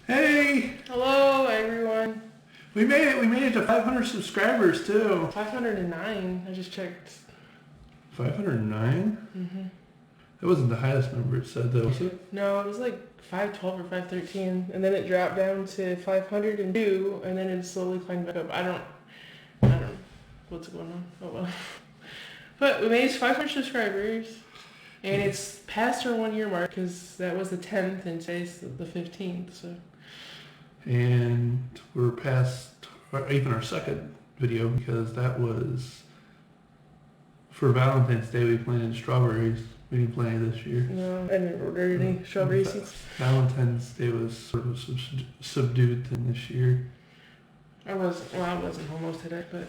Hey, Hello, everyone. we made it. We made it to 500 subscribers too. 509. I just checked. 509? hmm That wasn't the highest number it said though, was it? No, it was like 512 or 513, and then it dropped down to 502, and then it slowly climbed back up. I don't know what's going on. Oh well. But we made 500 subscribers, and it's past our 1 year mark because that was the 10th, and today's the 15th. So And we're past even our second video because that was for Valentine's Day. We planted strawberries. We didn't plant any this year. no, I didn't order any strawberry seeds. Valentine's Day was sort of subdued than this year. I wasn't home most of that, but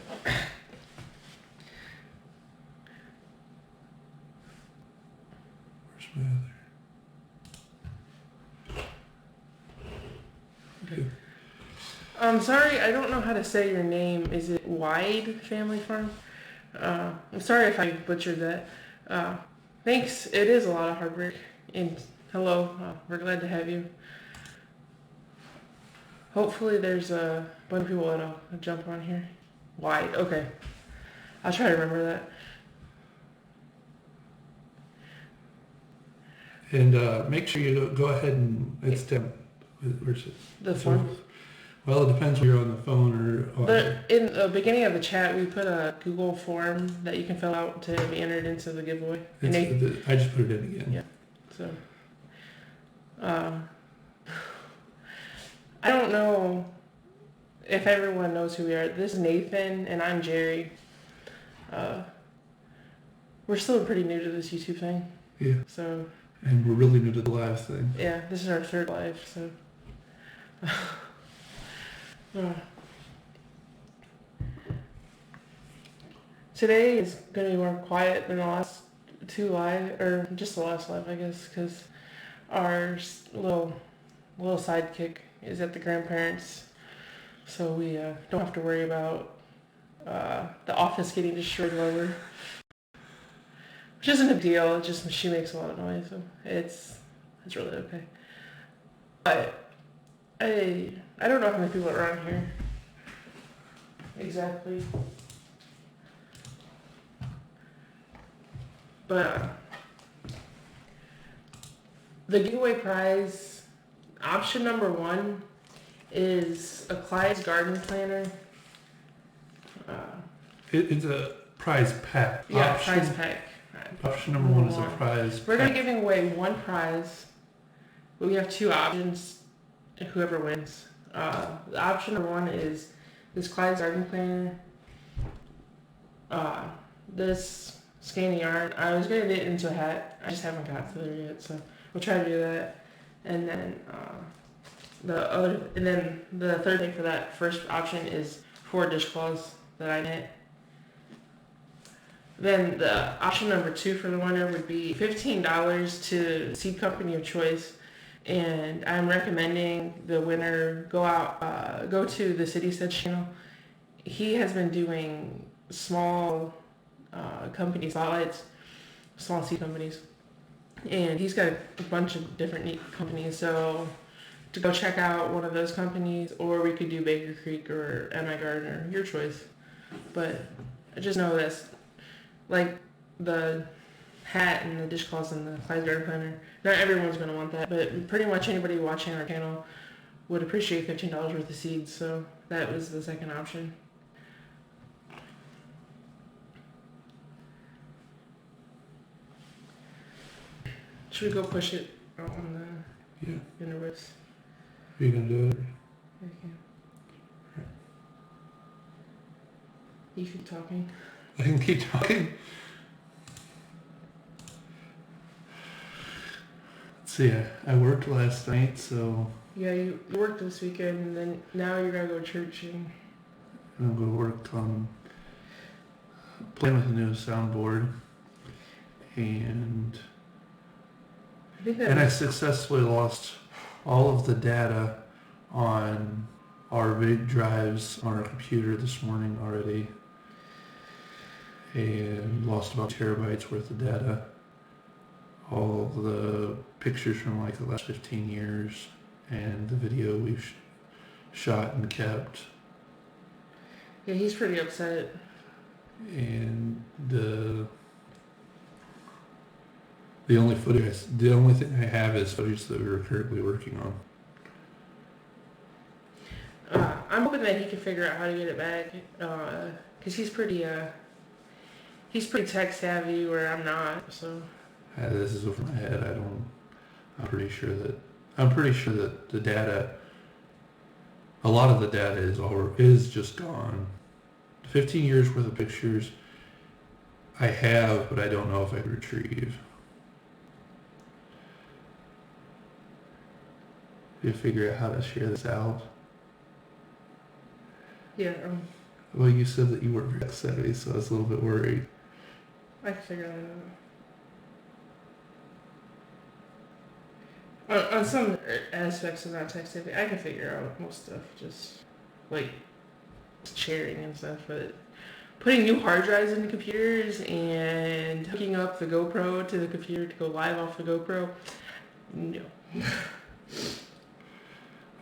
Where's my other? okay. I'm sorry, I don't know how to say your name. Is it Wide Family Farm? I'm sorry if I butchered that. Thanks. It is a lot of hard work. And hello, we're glad to have you. Hopefully there's a bunch of people that'll jump on here. Wide, okay. I'll try to remember that. And make sure you go ahead and it's down. Where's it? The form. Well, it depends whether you're on the phone or on. In the beginning of the chat, we put a Google form that you can fill out to be entered into the giveaway. I just put it in again. Yeah. So, I don't know if everyone knows who we are. This is Nathan, and I'm Jerry. We're still pretty new to this YouTube thing. Yeah. So. And we're really new to the live thing. Yeah, this is our third live, so. Today is going to be more quiet than the last two live, or just the last live, I guess, because our little sidekick is at the grandparents', so we don't have to worry about the office getting destroyed while we're, which isn't a deal. It's just she makes a lot of noise, so it's really okay. But I don't know how many people are on here exactly, but the giveaway prize option number 1 is a Clyde's garden planner. It's a prize pack. Yeah, prize pack. Option number 1 is a prize pack. We're going to be giving away one prize, but we have 2 options. Whoever wins. The option number 1 is this Clyde's garden planner. This scanning yarn. I was gonna knit it into a hat. I just haven't got to there yet, so we'll try to do that. And then the third thing for that first option is 4 dishcloths that I knit. Then the option number 2 for the winner would be $15 to seed company of choice. And I'm recommending the winner go to the City Stead channel. He has been doing small company spotlights, small seed companies, and he's got a bunch of different neat companies. So to go check out one of those companies, or we could do Baker Creek or MI Gardner, your choice. But I just know that's like the hat and the dishcloths and the Clyde's garden planner. Not everyone's going to want that, but pretty much anybody watching our channel would appreciate $15 worth of seeds, so that was the second option. Should we go push it out on the interwebs? Are you going to do it? I can. You keep talking. I can keep talking. See, I worked last night, so Yeah, you worked this weekend, and then now you're gonna go to church and I'm going to work on playing with the new soundboard, and I successfully lost all of the data on our big drives on our computer this morning already, and lost about terabytes worth of data. All the pictures from like the last 15 years, and the video we've shot and kept, Yeah, he's pretty upset. and the only thing I have is footage that we're currently working on. I'm hoping that he can figure out how to get it back, cause he's pretty tech savvy where I'm not. So This is over my head. I'm pretty sure that the data, a lot of the data is just gone. 15 years worth of pictures I have, but I don't know if I can retrieve. You figure out how to share this out. yeah, Well, you said that you weren't very savvy, so I was a little bit worried. I can figure that out. On some aspects of not tech savvy, I can figure out most stuff, just like sharing and stuff, but putting new hard drives into computers and hooking up the GoPro to the computer to go live off the GoPro, no.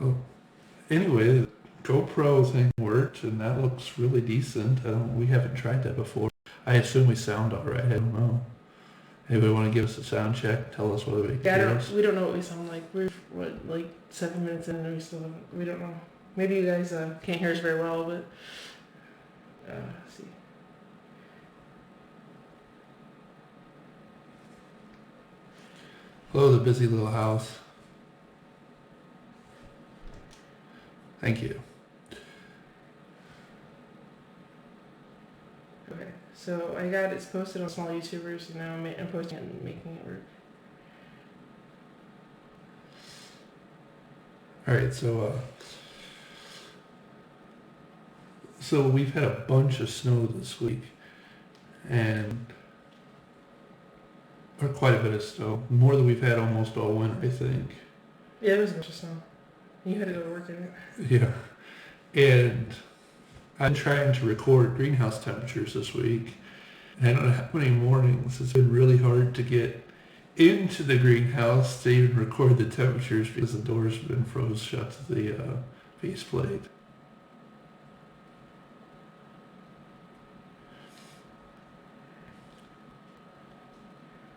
Well, anyway, the GoPro thing worked, and that looks really decent. We haven't tried that before. I assume we sound all right. I don't know. Anybody want to give us a sound check? Tell us whether we can. We don't know what we sound like. We're like 7 minutes in, and we don't know. Maybe you guys can't hear us very well, but let's see. Hello, the busy little house. Thank you. Okay, so I got it's posted on small YouTubers, and now I'm posting it and making it work. All right, so we've had a bunch of snow this week, or quite a bit of snow, more than we've had almost all winter, I think. Yeah, it was a bunch of snow. You had to go to work in it. Yeah, and I'm trying to record greenhouse temperatures this week, and I don't know how many mornings it's been really hard to get into the greenhouse to even record the temperatures because the doors have been froze shut to the faceplate.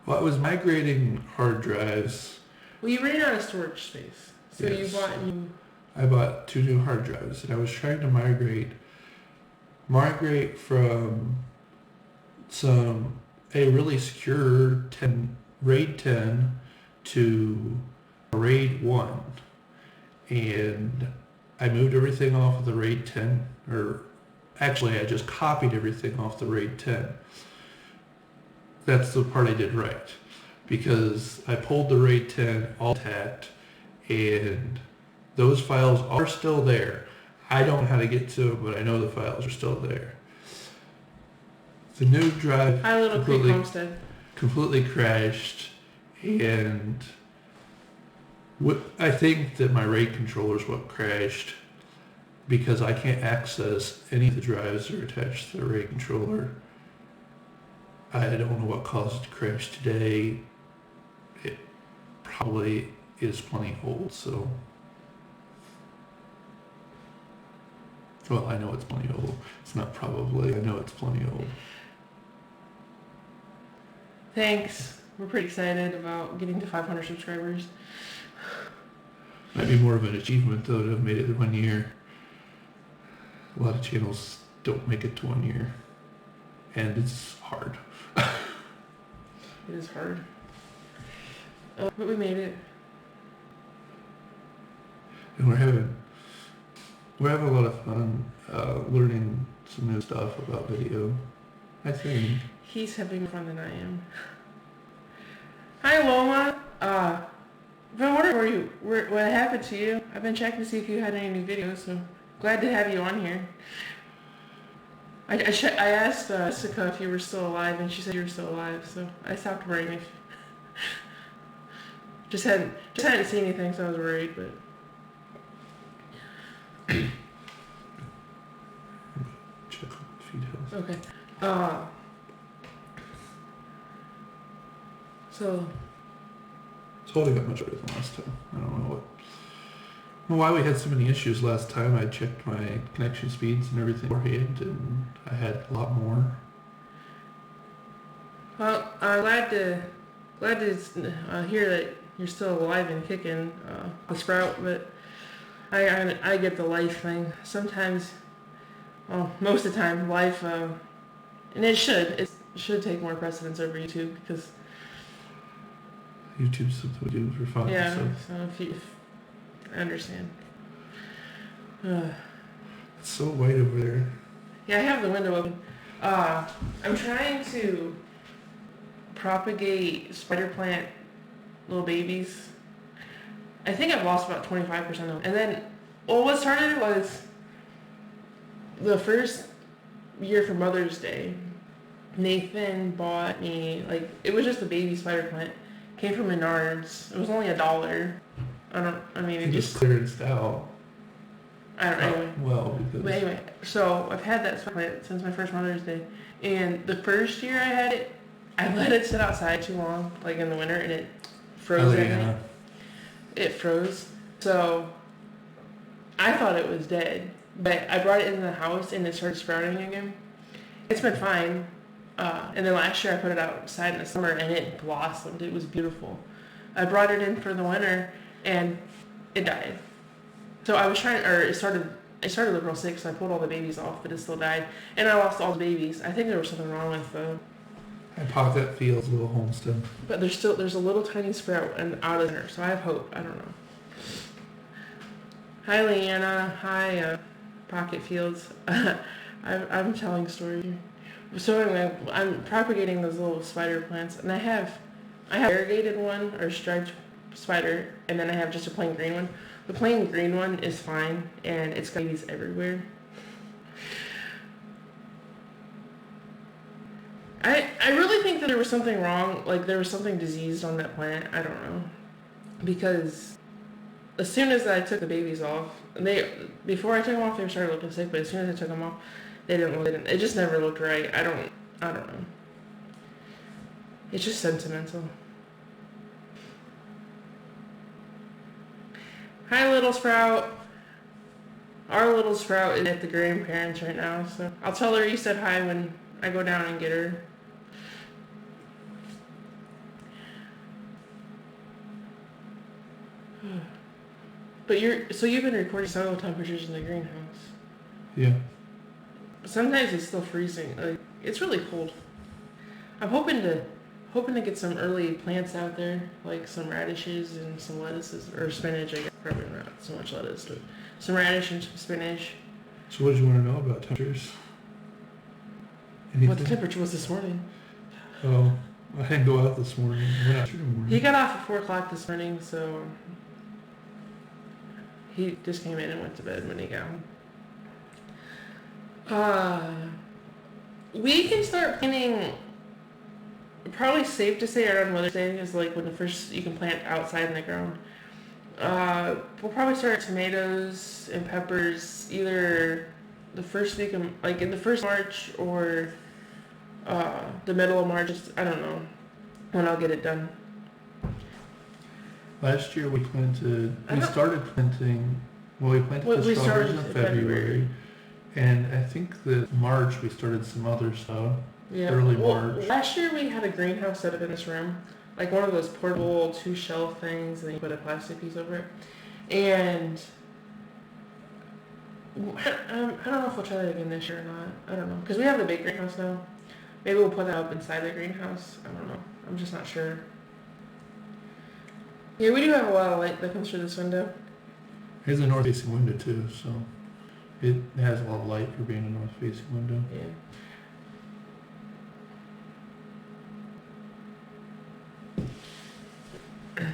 Well, I was migrating hard drives. Well, you ran out of storage space, so Yes. I bought 2 new hard drives, and I was trying to migrate from a really secure RAID 10 to RAID 1, and I moved everything off of the RAID 10, or actually I just copied everything off the RAID 10. That's the part I did right, because I pulled the RAID 10 all intact, and those files are still there. I don't know how to get to them, but I know the files are still there. The new drive Hi, Little Creek Homestead. completely crashed, and I think that my RAID controller is what crashed, because I can't access any of the drives that are attached to the RAID controller. I don't know what caused it to crash today. It probably is plenty old, so... Well, I know it's plenty old. It's not probably. I know it's plenty old. Thanks. We're pretty excited about getting to 500 subscribers. Might be more of an achievement, though, to have made it 1 year. A lot of channels don't make it to 1 year. And it's hard. It is hard. But we made it. And we're having a lot of fun learning some new stuff about video, I think. He's having more fun than I am. Hi, Loma. I've been wondering what happened to you. I've been checking to see if you had any new videos, so glad to have you on here. I asked Jessica if you were still alive, and she said you were still alive, so I stopped worrying. If just hadn't seen anything, so I was worried, but... Check on the feed health. Okay. So It's holding up much better than last time. I don't know Well, why we had so many issues last time, I checked my connection speeds and everything beforehand, and I had a lot more. Well, I'm glad to hear that you're still alive and kicking, the Sprout. But I get the life thing. Sometimes, well, most of the time, life, and it should take more precedence over YouTube because YouTube's something we do for fun. yeah. So So if I understand. it's so white over there. Yeah, I have the window open. I'm trying to propagate spider plant little babies. I think I've lost about 25% of them. And then, well, what started it was the first year for Mother's Day. Nathan bought me, like, it was just a baby spider plant. Came from Menards. It was only $1. You just clearanced out. I don't know. Anyway. Well, But because anyway, so I've had that spider plant since my first Mother's Day. And the first year I had it, I let it sit outside too long, like in the winter, and it froze at night. It froze. So I thought it was dead. But I brought it into the house and it started sprouting again. It's been fine. And then last year I put it outside in the summer and it blossomed. It was beautiful. I brought it in for the winter and it died. So I was it started looking real sick, so I pulled all the babies off, but it still died. And I lost all the babies. I think there was something wrong with I popped that Fields little homestead. but there's a little tiny sprout and out of there, so I have hope. I don't know. Hi Leanna. Hi Pocket Fields. I'm telling a story here. So anyway, I'm propagating those little spider plants, and I have variegated one or striped spider, and then I have just a plain green one. The plain green one is fine, and it's got babies everywhere. I really think that there was something wrong, like there was something diseased on that plant. I don't know, because as soon as I took the babies off, before I took them off, they started looking sick, but as soon as I took them off, they didn't. It just never looked right. I don't know. It's just sentimental. Hi, little Sprout. Our little Sprout is at the grandparents right now, so I'll tell her you said hi when I go down and get her. But you've been recording soil temperatures in the greenhouse. Yeah. Sometimes it's still freezing. Like it's really cold. I'm hoping to get some early plants out there, like some radishes and some lettuces or spinach. I guess probably not so much lettuce, but some radish and some spinach. So what did you want to know about temperatures? Anything? What the temperature was this morning? Oh, I didn't go out this morning. I went out in the morning. He got off at 4 o'clock this morning, so he just came in and went to bed when he got home. We can start planting. Probably safe to say around Mother's Day is like when you can plant outside in the ground. We'll probably start tomatoes and peppers either the first week of, like in the first March or the middle of March. I don't know when I'll get it done. Last year we started planting, we planted the strawberries in February. And I think that March we started some other stuff. Yeah. Early March. Last year we had a greenhouse set up in this room, like one of those portable 2-shelf things, and then you put a plastic piece over it. And I don't know if we'll try that again this year or not. I don't know, because we have a big greenhouse now. Maybe we'll put that up inside the greenhouse. I don't know. I'm just not sure. Yeah, we do have a lot of light that comes through this window. Here's a north-facing window too, so it has a lot of light for being a north-facing window. Yeah.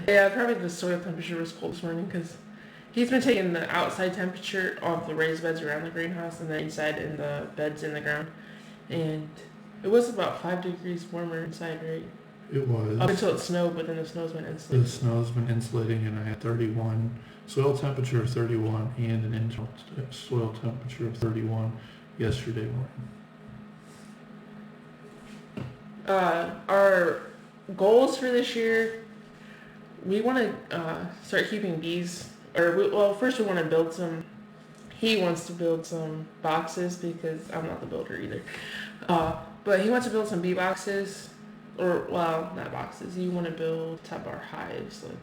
Yeah, probably the soil temperature was cold this morning because he's been taking the outside temperature off the raised beds around the greenhouse and the inside in the beds in the ground. And it was about 5 degrees warmer inside, right? It was. Up until it snowed, but then the snow's been insulating. The snow's been insulating and I had 31, soil temperature of 31 and an internal soil temperature of 31 yesterday morning. Our goals for this year, we want to start keeping bees Well, first we want to build some. He wants to build some boxes because I'm not the builder either. But he wants to build some bee boxes, or well, not boxes. You want to build top bar hives, like,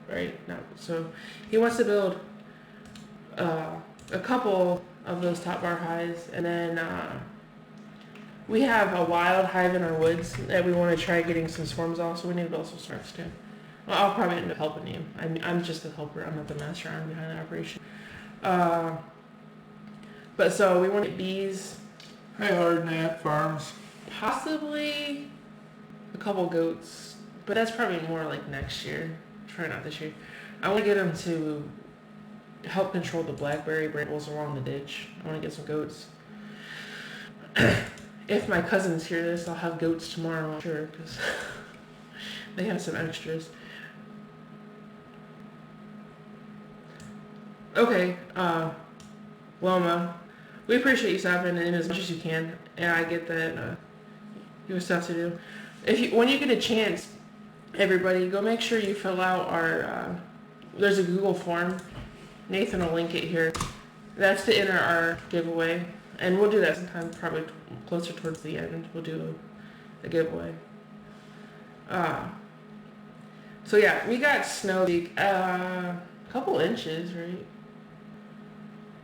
right? No, so he wants to build a couple of those top bar hives, and then we have a wild hive in our woods that we want to try getting some swarms off. So we need to build some swarms too. Well, I'll probably end up helping you. I'm just a helper. I'm not the mastermind behind the operation. But so we want to get bees. Hi, Hardnat Farms. Possibly a couple goats, but that's probably more like next year. Try not this year. I want to get them to help control the blackberry brambles along the ditch. I want to get some goats. If my cousins hear this, I'll have goats tomorrow, I'm sure, because they have some extras. Okay, Wilma, we appreciate you stopping in as much as you can, and I get that you have stuff to do. When you get a chance, everybody, go make sure you fill out our, there's a Google form. Nathan will link it here. That's to enter our giveaway, and we'll do that sometime, probably closer towards the end. We'll do a giveaway. So yeah, we got snow, a couple inches, right?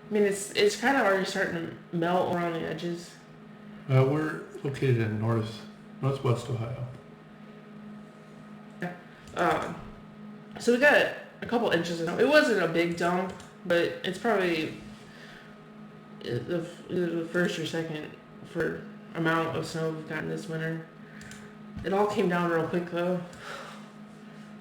I mean, it's kind of already starting to melt around the edges. We're located in northwest Ohio. Yeah. So we got a couple inches of snow. It wasn't a big dump, but it's probably either the first or second for amount of snow we've gotten this winter. It all came down real quick though.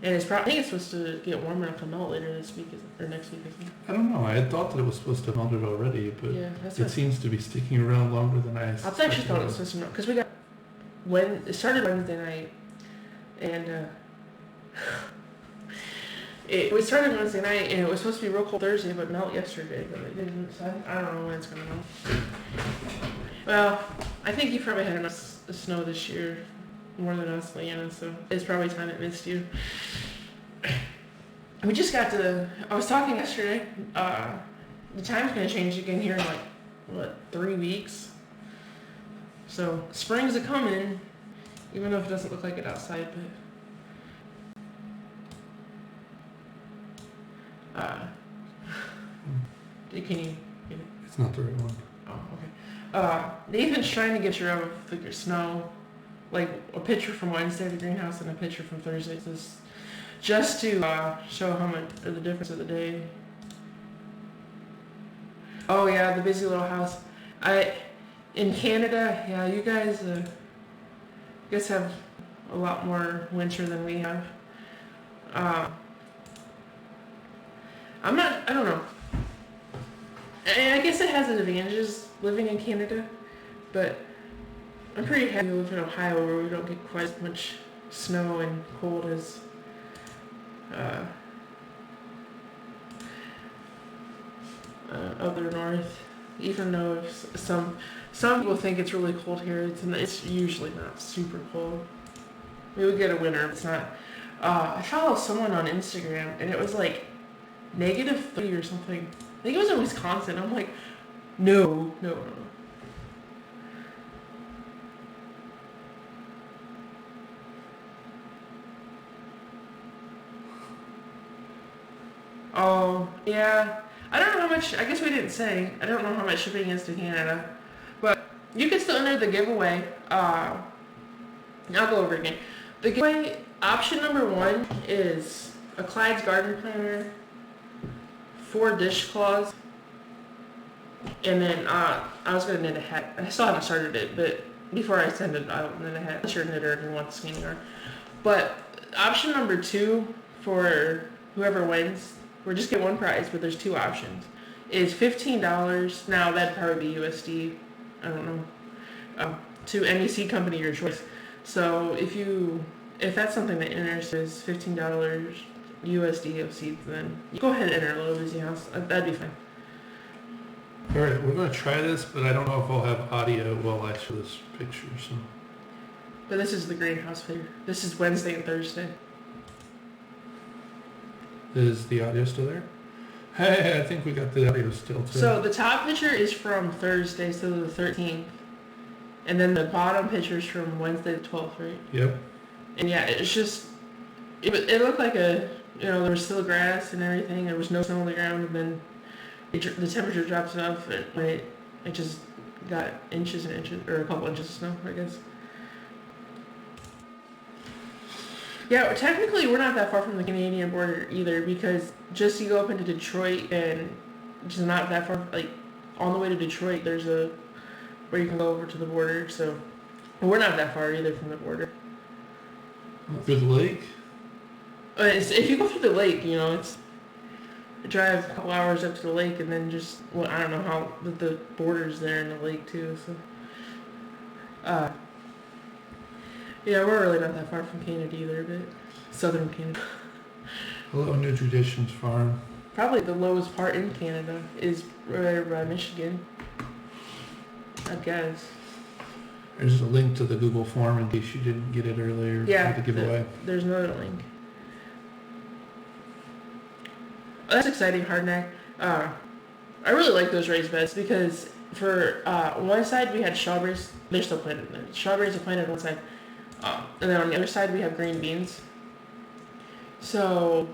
And I think it's supposed to get warm enough to melt later this week or next week, isn't it? I don't know. I had thought that it was supposed to have melted already, but Yeah, that's it seems to be sticking around longer than I I expected. actually thought it was supposed to melt because it started Wednesday night, and we started Wednesday night, and it was supposed to be real cold Thursday, but melt yesterday, but it didn't. So I don't know when it's gonna melt. Well, I think you probably had enough snow this year, more than us, Leanna. So it's probably time it missed you. We just got to. I was talking yesterday. The time's gonna change again here in 3 weeks. So spring's a coming, even though it doesn't look like it outside, but can you get it? It's not the right one. Oh, okay. Nathan's trying to get your figure snow, like a picture from Wednesday, the greenhouse, and a picture from Thursday, just to show how much the difference of the day. Oh yeah, the busy little house. In Canada, yeah, you guys have a lot more winter than we have. I don't know. I guess it has its advantages living in Canada, but I'm pretty happy to live in Ohio where we don't get quite as much snow and cold as up there north. Even though some people think it's really cold here, it's usually not super cold. We would get a winter, but it's not. I follow someone on Instagram, and it was like -30 or something. I think it was in Wisconsin. I'm like, no. Oh, yeah. I don't know how much, I guess we didn't say. I don't know how much shipping is to Canada. But you can still enter the giveaway. I'll go over it again. The giveaway, option number 1 is a Clyde's Garden Planner, 4 dishcloths, and then I was going to knit a hat. I still haven't started it, but before I send it, I'll knit a hat. I'm sure knitter if you want the scanning yarn. But option number 2 for whoever wins, we're just get one prize, but there's 2 options, is $15. Now that'd probably be USD, I don't know, to any seed company of your choice. So if that's something that enters is $15 USD of seeds, then you go ahead and enter a Little Busy House. That'd be fine. All right, we're going to try this, but I don't know if I'll have audio while I show this picture. So. But this is the greenhouse figure. This is Wednesday and Thursday. Is the audio still there? Hey, I think we got the audio still too. So the top picture is from Thursday, so the 13th. And then the bottom picture is from Wednesday the 12th, right? Yep. And yeah, it's just, it looked like there was still grass and everything. There was no snow on the ground, and then the temperature drops enough, and it just got inches and inches, or a couple inches of snow, I guess. Yeah, technically we're not that far from the Canadian border either, because just you go up into Detroit and just not that far, like on the way to Detroit, there's where you can go over to the border. So we're not that far either from the border. Through the lake? If you go through the lake, it's drive a couple hours up to the lake, and then I don't know how the border's there in the lake too. So, yeah, we're really not that far from Canada either, but southern Canada. Hello, New Traditions Farm. Probably the lowest part in Canada is right by Michigan, I guess. There's a link to the Google form in case you didn't get it earlier. Yeah, for the giveaway. There's another link. Oh, that's exciting, Hardneck. I really like those raised beds because for one side we had strawberries. They're still planted there. Strawberries are planted on one side. And then on the other side we have green beans. So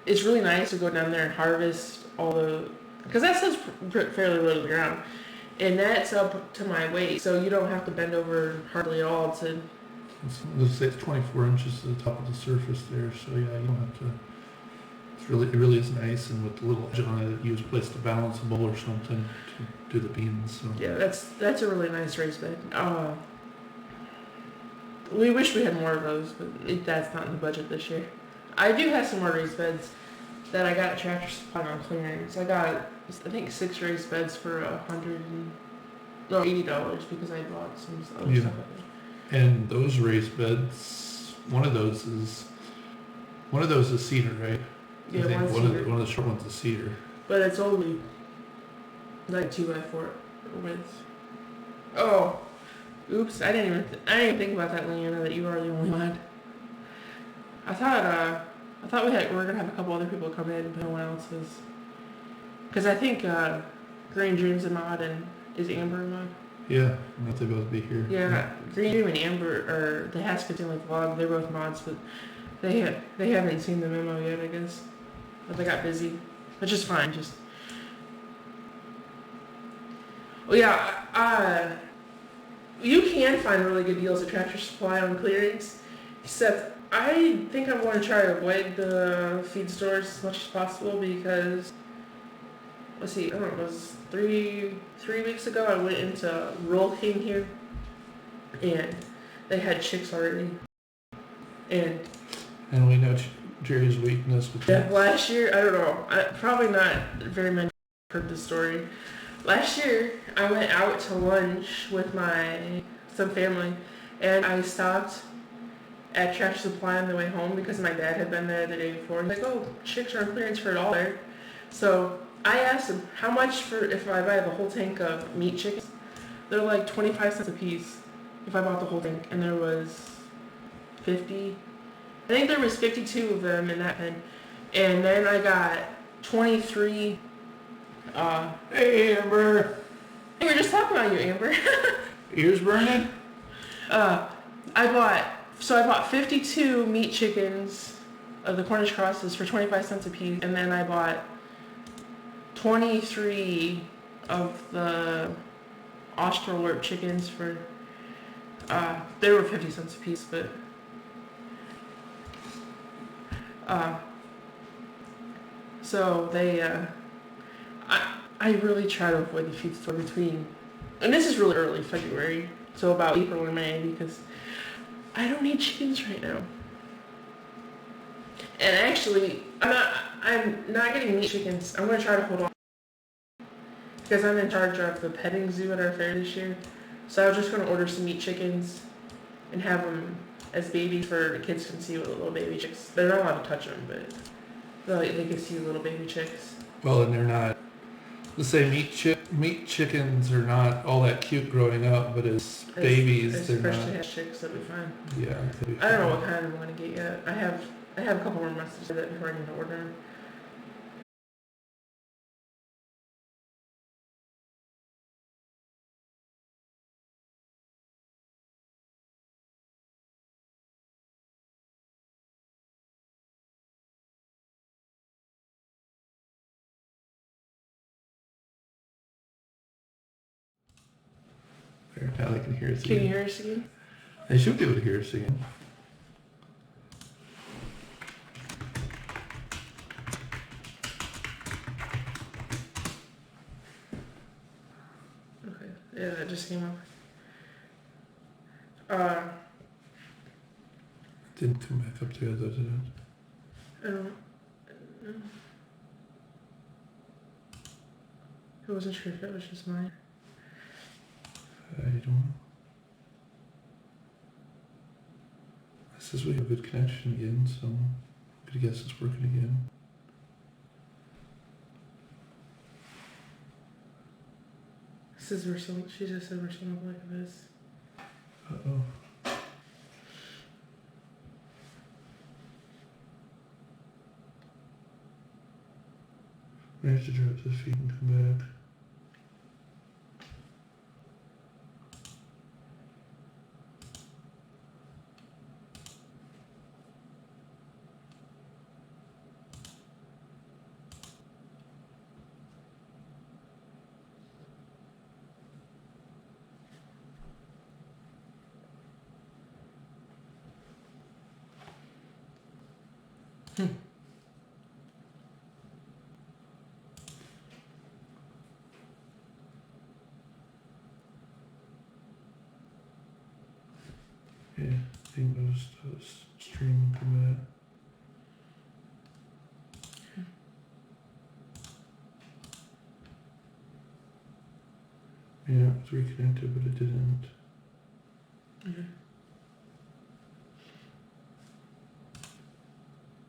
it's really nice to go down there and harvest because that stuff's fairly low to the ground. And that's up to my waist, so you don't have to bend over hardly at all to... Let's say it's 24 inches to the top of the surface there, so yeah, you don't have to... It really is nice, and with the little edge on it, you use a place to balance a bowl or something to do the beans. So. Yeah, that's a really nice raised bed. We wish we had more of those, but that's not in the budget this year. I do have some more raised beds that I got at Tractor Supply on clearance. I got, I think, 6 raised beds for $80 because I bought some other stuff. And those raised beds, one of those is cedar, right? Yeah, I think one of the short ones is cedar. But it's only like 2x4 width. Oh, oops! I didn't even think about that, Leanna. That you are the only one. I thought we were gonna have a couple other people come in, but no one else is. Because I think Green Dream's a mod, and is Amber a mod? Yeah, I thought they'd both be here. Yeah, Green Dream and Amber are the Haskins and vlog. They're both mods, but they haven't seen the memo yet, I guess. But they got busy, which is fine. You can find really good deals at Tractor Supply on clearance, except I think I'm going to try to avoid the feed stores as much as possible because, let's see, I don't know, it was three weeks ago I went into Roll King here, and they had chicks already. And we know Jerry's weakness with that. Last year, I don't know, probably not very many heard this story. Last year, I went out to lunch with some family, and I stopped at Tractor Supply on the way home because my dad had been there the day before. He's like, oh, chicks are on clearance for $1. So I asked him, how much if I buy the whole tank of meat chickens? They're like 25 cents a piece if I bought the whole tank, and there was 50. I think there was 52 of them in that pen. And then I got 23. Hey, Amber. We were just talking about you, Amber. Ears burning? I bought 52 meat chickens of the Cornish crosses for 25 cents a piece, and then I bought 23 of the Australorp chickens for they were 50 cents a piece, but so they I really try to avoid the feed store between, and this is really early February, so about April or May, because I don't need chickens right now. And actually, I'm not getting meat chickens. I'm going to try to hold on because I'm in charge of the petting zoo at our fair this year. So I was just going to order some meat chickens and have them as babies for the kids can see what little baby chicks. They're not allowed to touch them, but they can see little baby chicks. Well, and they're not. Let's say meat chickens are not all that cute growing up, but as babies, they're not. Freshly hatched chicks, that'd be fine. Yeah. I don't know what kind I'm going to get yet. I I have a couple more messages that before I need to order them. There, now they can hear us Can you again. hear us again? They should be able to hear us again. Okay. Yeah, that just came up. Didn't come back up to us, did it? I don't. I wasn't sure if that was just mine. I don't know. It says we have a good connection again, so I'm gonna guess it's working again. She just said we're something like this. Uh-oh. We have to drop this feed and come back. Yeah, I think those stream and come back. Yeah, it was reconnected, but it didn't.